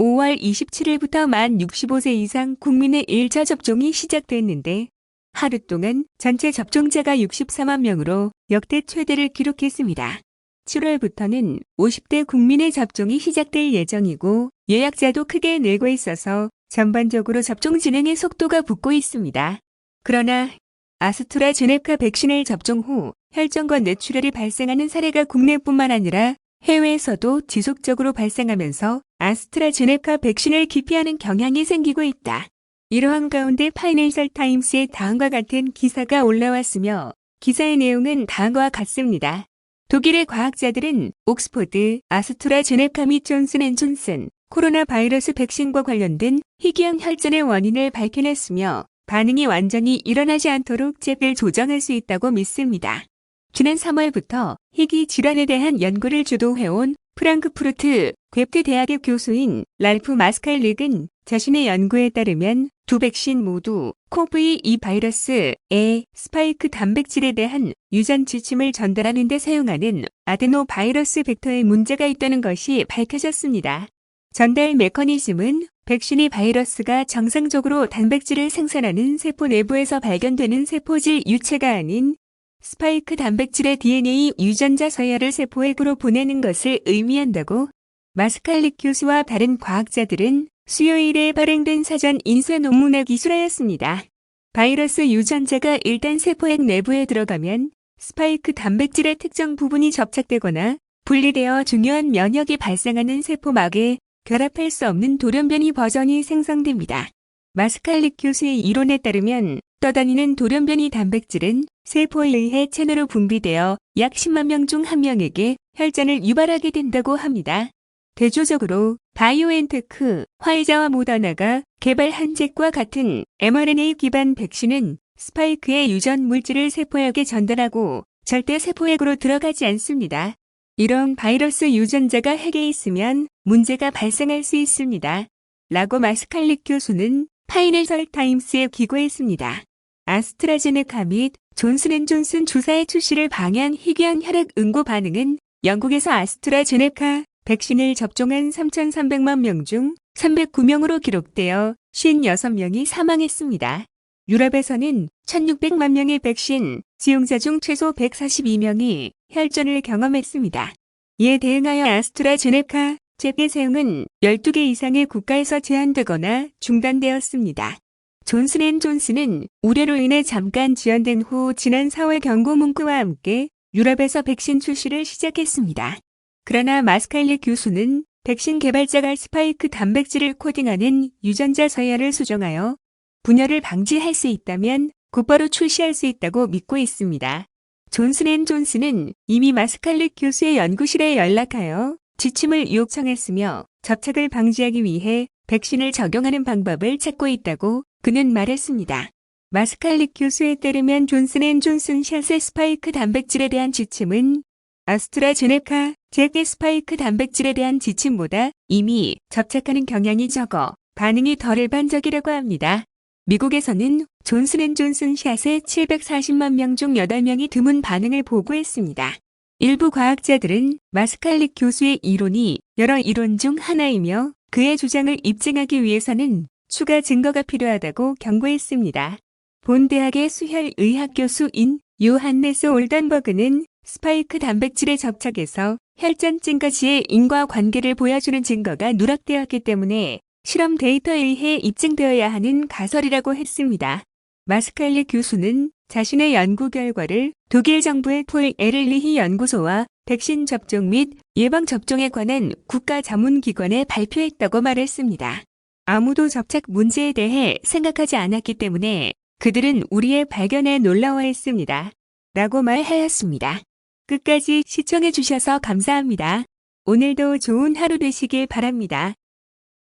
5월 27일부터 만 65세 이상 국민의 1차 접종이 시작됐는데 하루 동안 전체 접종자가 64만 명으로 역대 최대를 기록했습니다. 7월부터는 50대 국민의 접종이 시작될 예정이고 예약자도 크게 늘고 있어서 전반적으로 접종 진행의 속도가 붙고 있습니다. 그러나 아스트라제네카 백신을 접종 후 혈전과 뇌출혈이 발생하는 사례가 국내뿐만 아니라 해외에서도 지속적으로 발생하면서 아스트라제네카 백신을 기피하는 경향이 생기고 있다. 이러한 가운데 파이낸셜 타임스에 다음과 같은 기사가 올라왔으며 기사의 내용은 다음과 같습니다. 독일의 과학자들은 옥스포드, 아스트라제네카 및 존슨앤존슨 코로나 바이러스 백신과 관련된 희귀한 혈전의 원인을 밝혀냈으며 반응이 완전히 일어나지 않도록 잽을 조정할 수 있다고 믿습니다. 지난 3월부터 희귀 질환에 대한 연구를 주도해온 프랑크푸르트 괴프트 대학의 교수인 랄프 마스칼릭은 자신의 연구에 따르면 두 백신 모두 코브이2 바이러스의 스파이크 단백질에 대한 유전 지침을 전달하는 데 사용하는 아데노 바이러스 벡터에 문제가 있다는 것이 밝혀졌습니다. 전달 메커니즘은 백신이 바이러스가 정상적으로 단백질을 생산하는 세포 내부에서 발견되는 세포질 유체가 아닌 스파이크 단백질의 DNA 유전자 서열을 세포액으로 보내는 것을 의미한다고 마스칼릭 교수와 다른 과학자들은 수요일에 발행된 사전 인쇄 논문에 기술하였습니다. 바이러스 유전자가 일단 세포액 내부에 들어가면 스파이크 단백질의 특정 부분이 접착되거나 분리되어 중요한 면역이 발생하는 세포막에 결합할 수 없는 돌연변이 버전이 생성됩니다. 마스칼릭 교수의 이론에 따르면 떠다니는 돌연변이 단백질은 세포에 의해 체내로 분비되어 약 10만 명 중 1명에게 혈전을 유발하게 된다고 합니다. 대조적으로 바이오엔테크, 화이자와 모더나가 개발한 잭과 같은 mRNA 기반 백신은 스파이크의 유전 물질을 세포액에 전달하고 절대 세포액으로 들어가지 않습니다. 이런 바이러스 유전자가 핵에 있으면 문제가 발생할 수 있습니다. 라고 마스칼릭 교수는 파이낸셜 타임스에 기고했습니다. 아스트라제네카 및 존슨앤존슨 주사의 출시를 방해한 희귀한 혈액 응고 반응은 영국에서 아스트라제네카 백신을 접종한 3,300만 명 중 309명으로 기록되어 56명이 사망했습니다. 유럽에서는 1,600만 명의 백신 지용자 중 최소 142명이 혈전을 경험했습니다. 이에 대응하여 아스트라제네카 잽의 사용은 12개 이상의 국가에서 제한되거나 중단되었습니다. 존슨앤존슨은 우려로 인해 잠깐 지연된 후 지난 4월 경고 문구와 함께 유럽에서 백신 출시를 시작했습니다. 그러나 마스칼릭 교수는 백신 개발자가 스파이크 단백질을 코딩하는 유전자 서열을 수정하여 분열을 방지할 수 있다면 곧바로 출시할 수 있다고 믿고 있습니다. 존슨앤존슨은 이미 마스칼릭 교수의 연구실에 연락하여 지침을 요청했으며 접착을 방지하기 위해 백신을 적용하는 방법을 찾고 있다고 그는 말했습니다. 마스칼릭 교수에 따르면 존슨앤존슨 샷의 스파이크 단백질에 대한 지침은 아스트라제네카 잭의 스파이크 단백질에 대한 지침보다 이미 접착하는 경향이 적어 반응이 덜 일반적이라고 합니다. 미국에서는 존슨앤존슨 샷의 740만 명 중 8명이 드문 반응을 보고했습니다. 일부 과학자들은 마스칼릭 교수의 이론이 여러 이론 중 하나이며 그의 주장을 입증하기 위해서는 추가 증거가 필요하다고 경고했습니다. 본 대학의 수혈의학 교수인 요한네스 올던버그는 스파이크 단백질의 접착에서 혈전증까지의 인과관계를 보여주는 증거가 누락되었기 때문에 실험 데이터에 의해 입증되어야 하는 가설이라고 했습니다. 마스칼릭 교수는 자신의 연구 결과를 독일 정부의 폴 에를리히 연구소와 백신 접종 및 예방 접종에 관한 국가 자문기관에 발표했다고 말했습니다. 아무도 접착 문제에 대해 생각하지 않았기 때문에 그들은 우리의 발견에 놀라워했습니다. 라고 말하였습니다. 끝까지 시청해주셔서 감사합니다. 오늘도 좋은 하루 되시길 바랍니다.